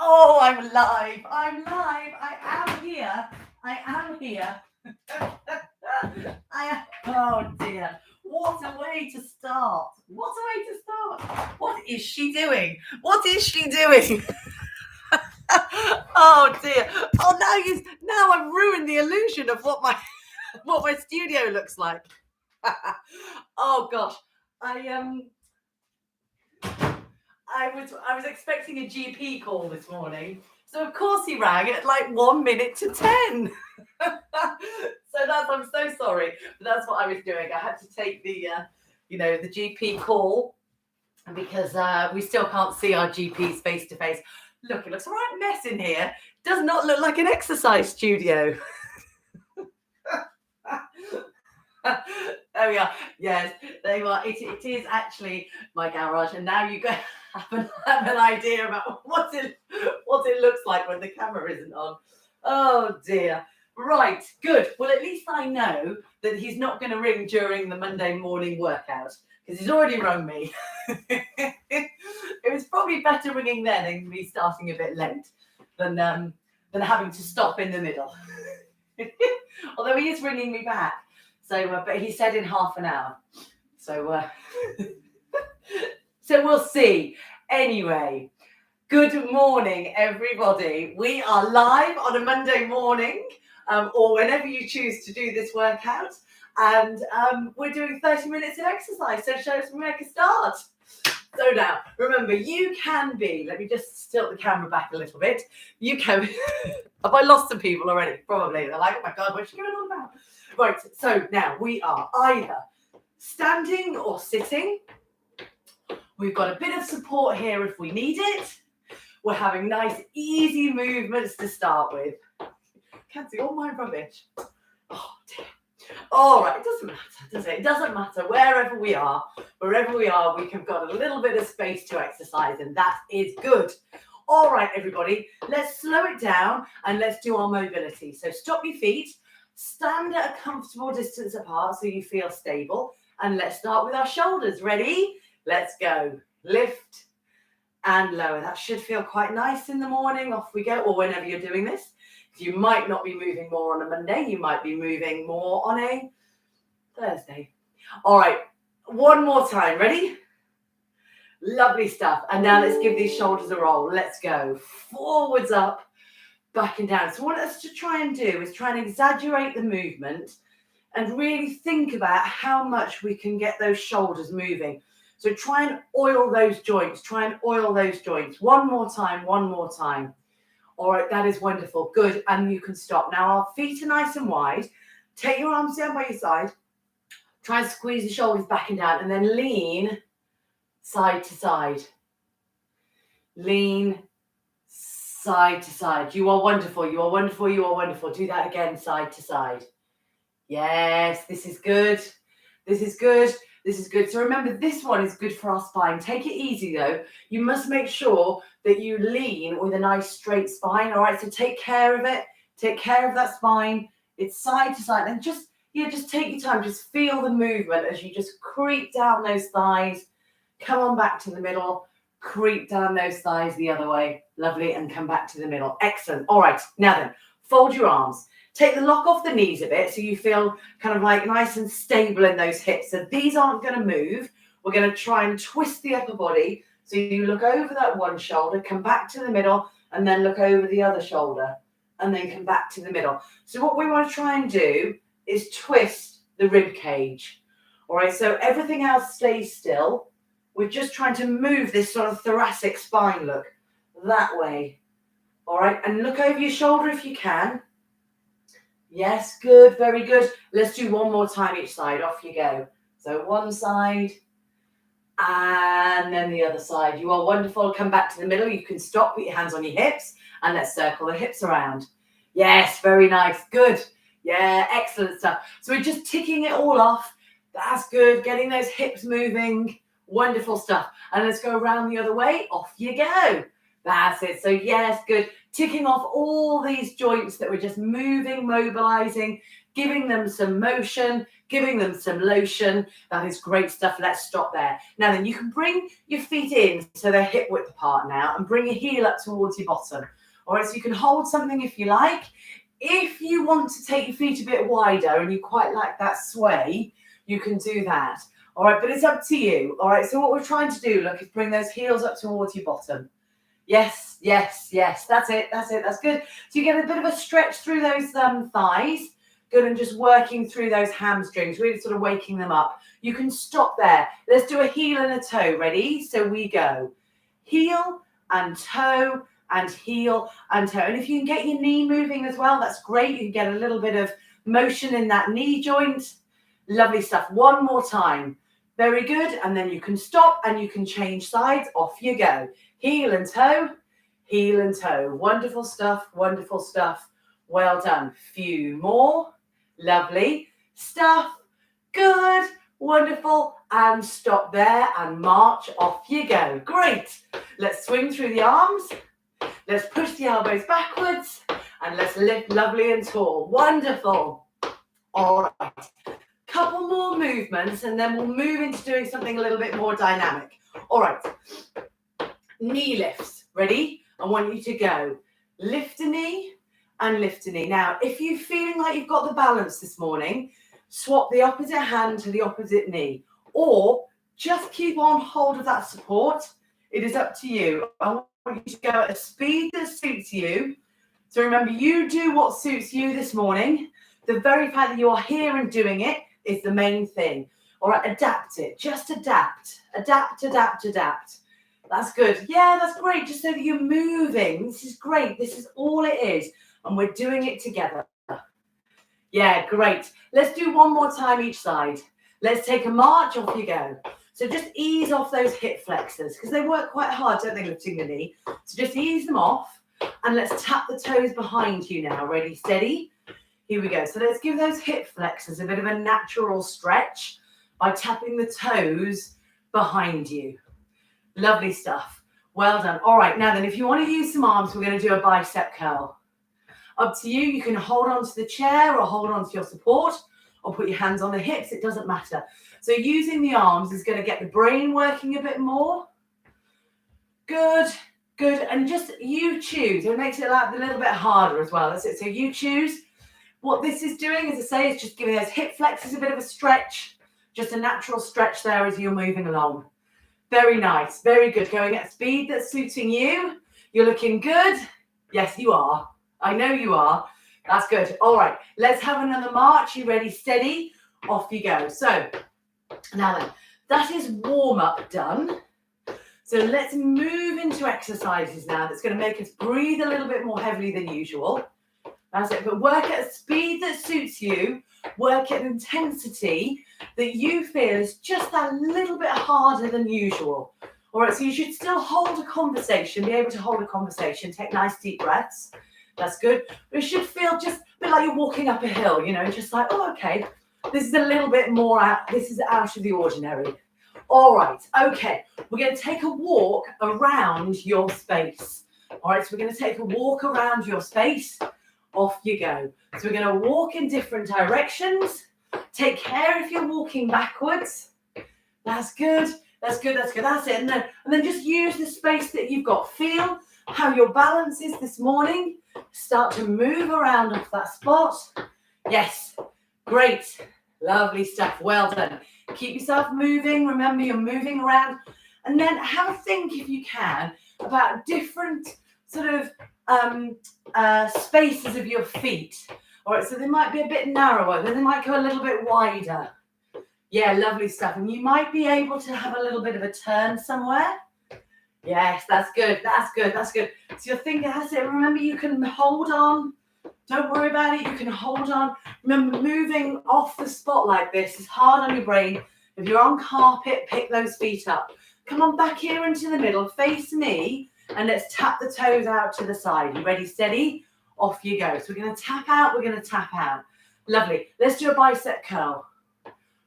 Oh, I'm live. I'm live. I am here. I am here. Oh dear. What a way to start. What a way to start. What is she doing? What is she doing? Oh dear. Oh, now I've ruined the illusion of what my studio looks like. Oh gosh. I was expecting a GP call this morning, so of course he rang at like 1 minute to 10. I'm so sorry, but that's what I was doing. I had to take the GP call because we still can't see our GPs face to face. Look, it looks a right mess in here. Does not look like an exercise studio. There we are. Yes, there you are. It is actually my garage, and now you go have an idea about what it looks like when the camera isn't on. Oh dear. Right, good. Well, at least I know that he's not going to ring during the Monday morning workout because he's already rung me. It was probably better ringing then and me starting a bit late than having to stop in the middle. Although he is ringing me back. So, but he said in half an hour. So, so we'll see. Anyway, good morning, everybody. We are live on a Monday morning, or whenever you choose to do this workout. And we're doing 30 minutes of exercise. So show us we make a start. So now, remember, you can be, let me just tilt the camera back a little bit. You can, have I lost some people already? Probably. They're like, oh my God, what's she going on about? Right, so now we are either standing or sitting. We've got a bit of support here if we need it. We're having nice, easy movements to start with. Can't see all my rubbish. Oh, dear. All right, it doesn't matter, does it? It doesn't matter wherever we are, we've got a little bit of space to exercise, and that is good. All right, everybody, let's slow it down and let's do our mobility. So stop your feet. Stand at a comfortable distance apart so you feel stable. And let's start with our shoulders. Ready? Let's go. Lift and lower. That should feel quite nice in the morning. Off we go, or whenever you're doing this. You might not be moving more on a Monday. You might be moving more on a Thursday. All right. One more time. Ready? Lovely stuff. And now let's give these shoulders a roll. Let's go. Forwards up. Back and down. So what us to try and do is try and exaggerate the movement and really think about how much we can get those shoulders moving. So try and oil those joints. One more time. All right, that is wonderful. Good. And you can stop. Now our feet are nice and wide. Take your arms down by your side. Try and squeeze the shoulders back and down and then lean side to side. Lean side to side. You are wonderful. Do that again, side to side. Yes, this is good. So remember, this one is good for our spine. Take it easy though. You must make sure that you lean with a nice straight spine. All right, so take care of it. Take care of that spine. It's side to side. And just take your time. Just feel the movement as you just creep down those thighs. Come on back to the middle. Creep down those thighs the other way. Lovely. And come back to the middle. Excellent. All right. Now then, fold your arms. Take the lock off the knees a bit so you feel kind of like nice and stable in those hips. So these aren't going to move. We're going to try and twist the upper body. So you look over that one shoulder, come back to the middle, and then look over the other shoulder, and then come back to the middle. So what we want to try and do is twist the rib cage. All right. So everything else stays still. We're just trying to move this sort of thoracic spine look that way. All right. And look over your shoulder if you can. Yes, good, very good. Let's do one more time each side. Off you go. So one side and then the other side. You are wonderful. Come back to the middle. You can stop, put your hands on your hips, and let's circle the hips around. Yes, very nice. Good. Yeah, excellent stuff. So we're just ticking it all off. That's good. Getting those hips moving. Wonderful stuff. And let's go around the other way. Off you go. That's it. So yes, good. Ticking off all these joints that we're just moving, mobilizing, giving them some motion, giving them some lotion. That is great stuff. Let's stop there. Now then, you can bring your feet in so they're hip width apart now, and bring your heel up towards your bottom. All right, so you can hold something if you like. If you want to take your feet a bit wider and you quite like that sway, you can do that. All right, but it's up to you. All right, so what we're trying to do, look, is bring those heels up towards your bottom. Yes, yes, yes. That's it. That's it. That's good. So you get a bit of a stretch through those thighs. Good, and just working through those hamstrings, really sort of waking them up. You can stop there. Let's do a heel and a toe. Ready? So we go heel and toe and heel and toe. And if you can get your knee moving as well, that's great. You can get a little bit of motion in that knee joint. Lovely stuff. One more time. Very good. And then you can stop and you can change sides. Off you go. Heel and toe, heel and toe. Wonderful stuff. Wonderful stuff. Well done. Few more. Lovely stuff. Good. Wonderful. And stop there and march. Off you go. Great. Let's swing through the arms. Let's push the elbows backwards. And let's lift lovely and tall. Wonderful. All right. Couple more movements and then we'll move into doing something a little bit more dynamic. All right. Knee lifts. Ready? I want you to go. Lift a knee. And lift a knee. Now, if you're feeling like you've got the balance this morning, swap the opposite hand to the opposite knee, or just keep on hold of that support. It is up to you. I want you to go at a speed that suits you. So remember, you do what suits you this morning. The very fact that you are here and doing it is the main thing. All right, adapt it. Just adapt. Adapt, adapt, adapt. That's good. Yeah, that's great. Just so that you're moving. This is great. This is all it is. And we're doing it together. Yeah, great. Let's do one more time each side. Let's take a march. Off you go. So just ease off those hip flexors because they work quite hard, don't they, lifting the knee? So just ease them off. And let's tap the toes behind you now. Ready, steady. Here we go. So let's give those hip flexors a bit of a natural stretch by tapping the toes behind you. Lovely stuff. Well done. All right. Now then, if you want to use some arms, we're going to do a bicep curl. Up to you. You can hold on to the chair or hold on to your support or put your hands on the hips. It doesn't matter. So using the arms is going to get the brain working a bit more. Good, good. And just you choose. It makes it a little bit harder as well. That's it. So you choose. What this is doing, as I say, is just giving those hip flexors a bit of a stretch. Just a natural stretch there as you're moving along. Very nice. Very good. Going at speed that's suiting you. You're looking good. Yes, you are. I know you are. That's good. All right. Let's have another march. You ready? Steady. Off you go. So now then, that is warm up done. So let's move into exercises now. That's going to make us breathe a little bit more heavily than usual. That's it. But work at a speed that suits you. Work at an intensity that you feel is just that little bit harder than usual. All right. So you should still hold a conversation, be able to hold a conversation. Take nice deep breaths. That's good. But it should feel just a bit like you're walking up a hill, you know, just like, oh, okay, this is a little bit more out, this is out of the ordinary. All right, okay, we're going to take a walk around your space. All right, so we're going to take a walk around your space. Off you go. So we're going to walk in different directions. Take care if you're walking backwards. That's good. That's good. That's good. That's it. And then just use the space that you've got. Feel how your balance is this morning. Start to move around off that spot. Yes, great, lovely stuff. Well done. Keep yourself moving. Remember, you're moving around. And then have a think, if you can, about different sort of spaces of your feet. All right, so they might be a bit narrower, then they might go a little bit wider. Yeah, lovely stuff. And you might be able to have a little bit of a turn somewhere. Yes, that's good. That's good. That's good. So you're thinking, that's it. Remember, you can hold on. Don't worry about it. You can hold on. Remember, moving off the spot like this is hard on your brain. If you're on carpet, pick those feet up. Come on back here into the middle. Face me. And let's tap the toes out to the side. You ready? Steady? Off you go. So we're going to tap out. We're going to tap out. Lovely. Let's do a bicep curl.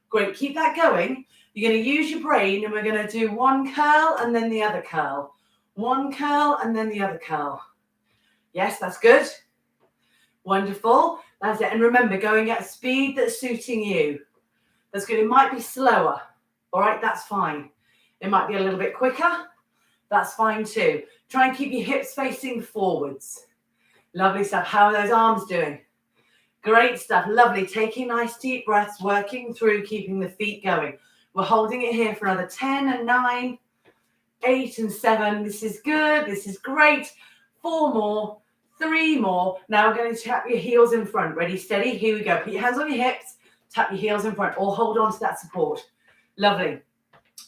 Great. Keep that going. You're going to use your brain and we're going to do one curl and then the other curl. One curl and then the other curl. Yes, that's good. Wonderful. That's it. And remember, going at a speed that's suiting you. That's good. It might be slower. All right, that's fine. It might be a little bit quicker. That's fine too. Try and keep your hips facing forwards. Lovely stuff. How are those arms doing? Great stuff. Lovely. Taking nice deep breaths, working through, keeping the feet going. We're holding it here for another 10 and 9, 8 and 7. This is good. This is great. 4 more, 3 more. Now we're going to tap your heels in front. Ready, steady. Here we go. Put your hands on your hips. Tap your heels in front or hold on to that support. Lovely.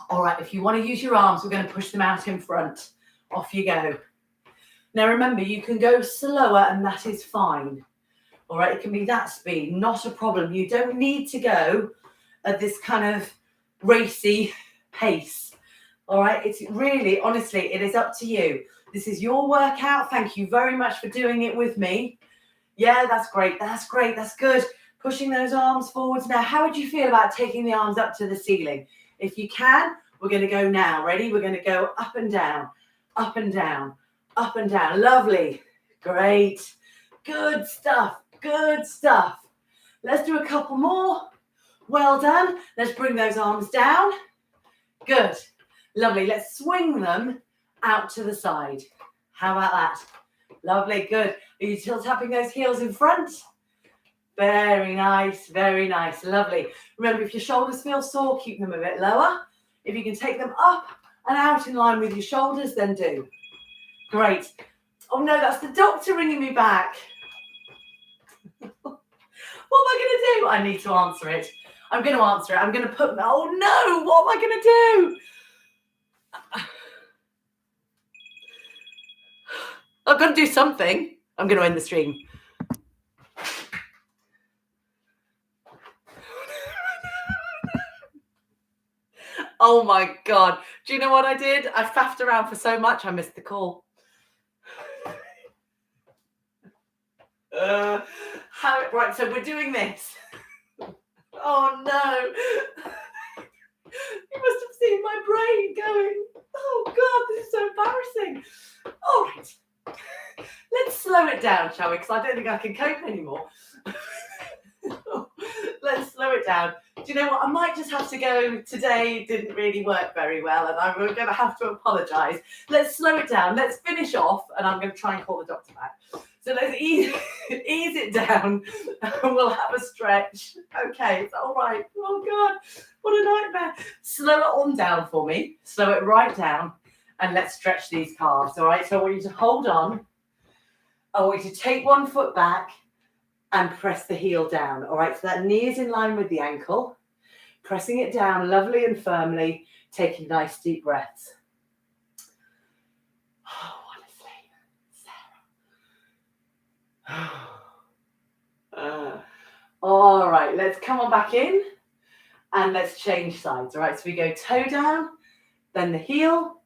All right. If you want to use your arms, we're going to push them out in front. Off you go. Now remember, you can go slower and that is fine. All right. It can be that speed. Not a problem. You don't need to go at this kind of racy pace. All right. It's really, honestly, it is up to you. This is your workout. Thank you very much for doing it with me. Yeah, that's great. That's great. That's good. Pushing those arms forwards. Now, how would you feel about taking the arms up to the ceiling? If you can, we're going to go now. Ready? We're going to go up and down, up and down, up and down. Lovely. Great. Good stuff. Good stuff. Let's do a couple more. Well done. Let's bring those arms down. Good. Lovely. Let's swing them out to the side. How about that? Lovely. Good. Are you still tapping those heels in front? Very nice. Very nice. Lovely. Remember, if your shoulders feel sore, keep them a bit lower. If you can take them up and out in line with your shoulders, then do. Great. Oh no, that's the doctor ringing me back. What am I going to do? I need to answer it. I'm going to answer it. I'm going to put, oh no, what am I going to do? I've got to do something. I'm going to end the stream. Oh my God. Do you know what I did? I faffed around for so much, I missed the call. Right, so we're doing this. Oh no. You must have seen my brain going, oh God, this is so embarrassing. All right. Let's slow it down, shall we? Because I don't think I can cope anymore. Let's slow it down. Do you know what? I might just have to go. Today didn't really work very well, and I'm going to have to apologise. Let's slow it down. Let's finish off, and I'm going to try and call the doctor back. So let's ease it down, and we'll have a stretch. Okay, it's all right. Oh God, what a nightmare. Slow it on down for me. Slow it right down, and let's stretch these calves. All right. So I want you to hold on. I want you to take one foot back and press the heel down. All right, so that knee is in line with the ankle. Pressing it down lovely and firmly, taking nice deep breaths. Oh, honestly, Sarah. All right, let's come on back in and let's change sides. All right, so we go toe down, then the heel,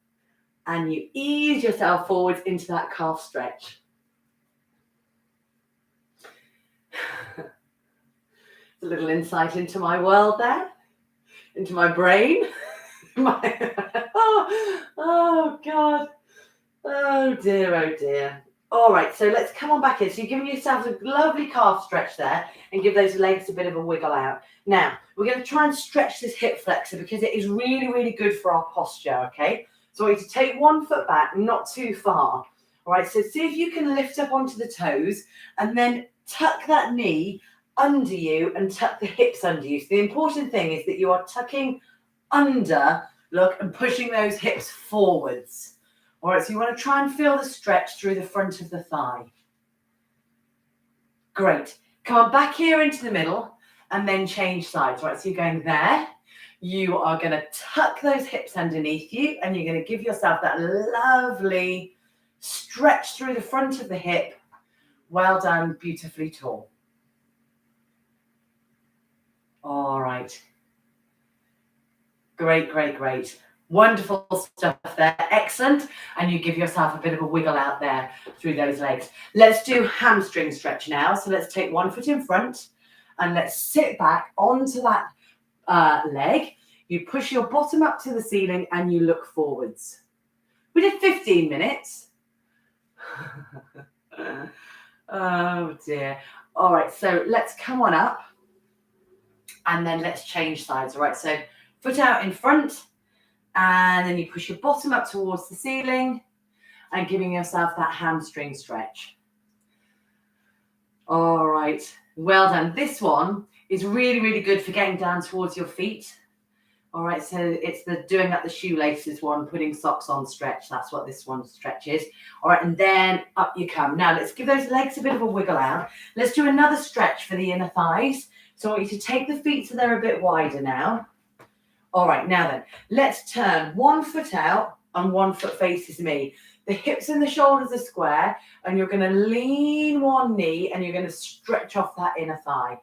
and you ease yourself forwards into that calf stretch. A little insight into my world there, into my brain. Oh God. Oh dear, oh dear. All right, so let's come on back in. So you're giving yourself a lovely calf stretch there and give those legs a bit of a wiggle out. Now, we're going to try and stretch this hip flexor because it is really, really good for our posture, okay? So I want you to take one foot back, not too far. All right, so see if you can lift up onto the toes and then tuck that knee under you and tuck the hips under you. So the important thing is that you are tucking under, look, and pushing those hips forwards. All right, so you want to try and feel the stretch through the front of the thigh. Great. Come on, back here into the middle and then change sides. All right, so you're going there. You are going to tuck those hips underneath you and you're going to give yourself that lovely stretch through the front of the hip. Well done, beautifully tall. All right. Great, great, great. Wonderful stuff there. Excellent. And you give yourself a bit of a wiggle out there through those legs. Let's do hamstring stretch now. So let's take one foot in front and let's sit back onto that leg. You push your bottom up to the ceiling and you look forwards. We did 15 minutes. Oh dear. All right, so let's come on up and then let's change sides. All right, so foot out in front and then you push your bottom up towards the ceiling and giving yourself that hamstring stretch. All right, well done. This one is really, really good for getting down towards your feet. All right, so it's the doing up the shoelaces one, putting socks on stretch. That's what this one stretch is. All right, and then up you come. Now let's give those legs a bit of a wiggle out. Let's do another stretch for the inner thighs. So I want you to take the feet so they're a bit wider now. All right, now then, let's turn one foot out and one foot faces me. The hips and the shoulders are square, and you're going to lean one knee and you're going to stretch off that inner thigh.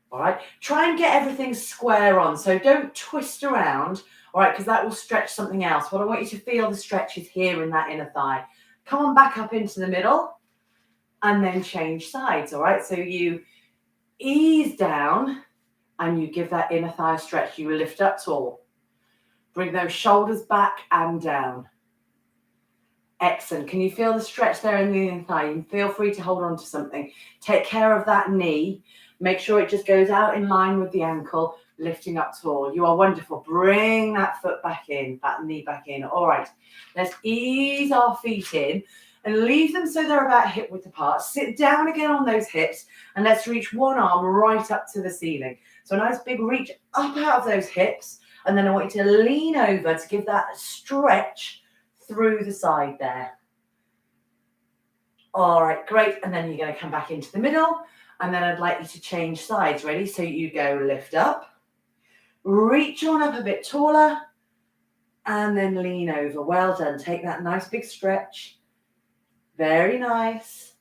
All right, try and get everything square on. So don't twist around, all right, because that will stretch something else. What I want you to feel the stretch is here in that inner thigh. Come on back up into the middle and then change sides, all right? So you ease down and you give that inner thigh a stretch. You lift up tall. Bring those shoulders back and down. Excellent. Can you feel the stretch there in the inner thigh? You feel free to hold on to something. Take care of that knee. Make sure it just goes out in line with the ankle, lifting up tall. You are wonderful. Bring that foot back in, that knee back in. All right, let's ease our feet in and leave them so they're about hip width apart. Sit down again on those hips and let's reach one arm right up to the ceiling. So a nice big reach up out of those hips, and then I want you to lean over to give that stretch through the side there. All right, great. And then you're going to come back into the middle. And then I'd like you to change sides. Ready? So you go lift up, reach on up a bit taller, and then lean over. Well done. Take that nice big stretch. Very nice.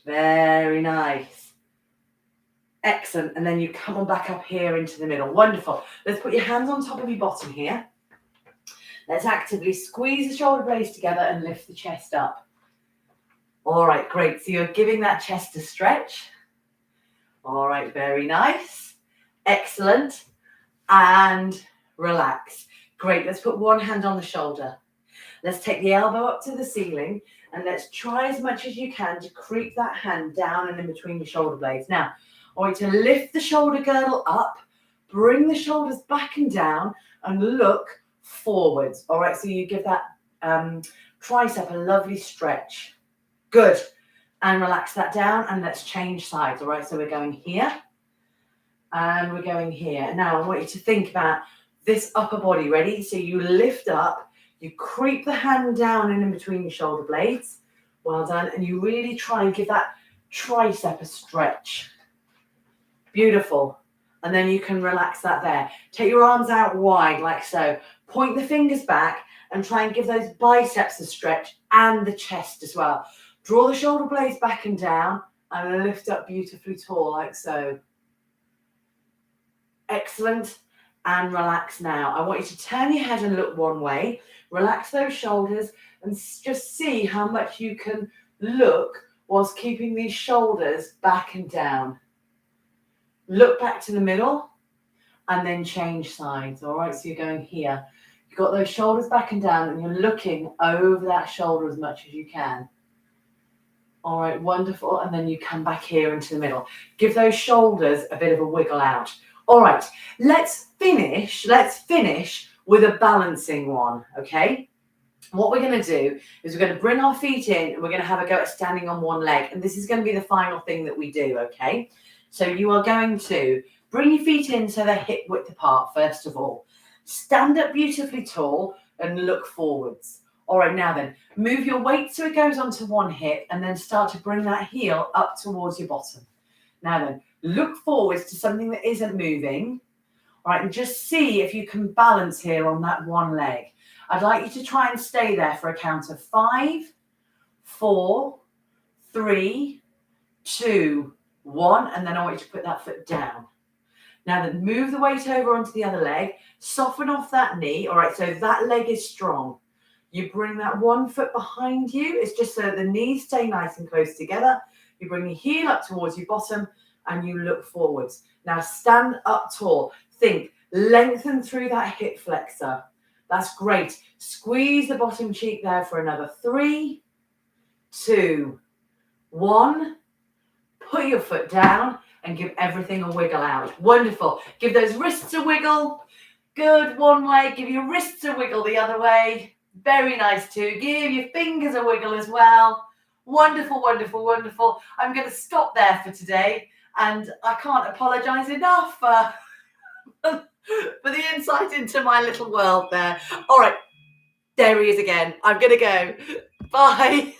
Very nice. Excellent. And then you come on back up here into the middle. Wonderful. Let's put your hands on top of your bottom here. Let's actively squeeze the shoulder blades together and lift the chest up. All right, great. So you're giving that chest a stretch. All right, very nice. Excellent. And relax. Great. Let's put one hand on the shoulder. Let's take the elbow up to the ceiling and let's try as much as you can to creep that hand down and in between your shoulder blades. Now, I want you to lift the shoulder girdle up, bring the shoulders back and down and look forwards. All right, so you give that tricep a lovely stretch. Good. And relax that down and let's change sides. All right, so we're going here and we're going here. Now I want you to think about this upper body. Ready? So you lift up, you creep the hand down and in between your shoulder blades. Well done. And you really try and give that tricep a stretch. Beautiful. And then you can relax that there. Take your arms out wide like so. Point the fingers back and try and give those biceps a stretch and the chest as well. Draw the shoulder blades back and down and lift up beautifully tall like so. Excellent. And relax now. I want you to turn your head and look one way. Relax those shoulders and just see how much you can look whilst keeping these shoulders back and down. Look back to the middle and then change sides. All right, so you're going here. You've got those shoulders back and down and you're looking over that shoulder as much as you can. All right, wonderful. And then you come back here into the middle. Give those shoulders a bit of a wiggle out. All right, let's finish with a balancing one, okay? What we're going to do is we're going to bring our feet in and we're going to have a go at standing on one leg. And this is going to be the final thing that we do, okay? So you are going to bring your feet in so they're hip width apart, first of all. Stand up beautifully tall and look forwards. All right, now then, move your weight so it goes onto one hip and then start to bring that heel up towards your bottom. Now then, look forwards to something that isn't moving. All right, and just see if you can balance here on that one leg. I'd like you to try and stay there for a count of 5, 4, 3, 2, 1, and then I want you to put that foot down. Now then, move the weight over onto the other leg, soften off that knee. All right, so that leg is strong. You bring that one foot behind you. It's just so that the knees stay nice and close together. You bring your heel up towards your bottom and you look forwards. Now stand up tall. Think, lengthen through that hip flexor. That's great. Squeeze the bottom cheek there for another 3, 2, 1. Put your foot down and give everything a wiggle out. Wonderful. Give those wrists a wiggle. Good, one way. Give your wrists a wiggle the other way. Very nice too. Give your fingers a wiggle as well. Wonderful, wonderful, wonderful. I'm going to stop there for today, and I can't apologise enough for the insight into my little world there. All right, there he is again. I'm going to go. Bye.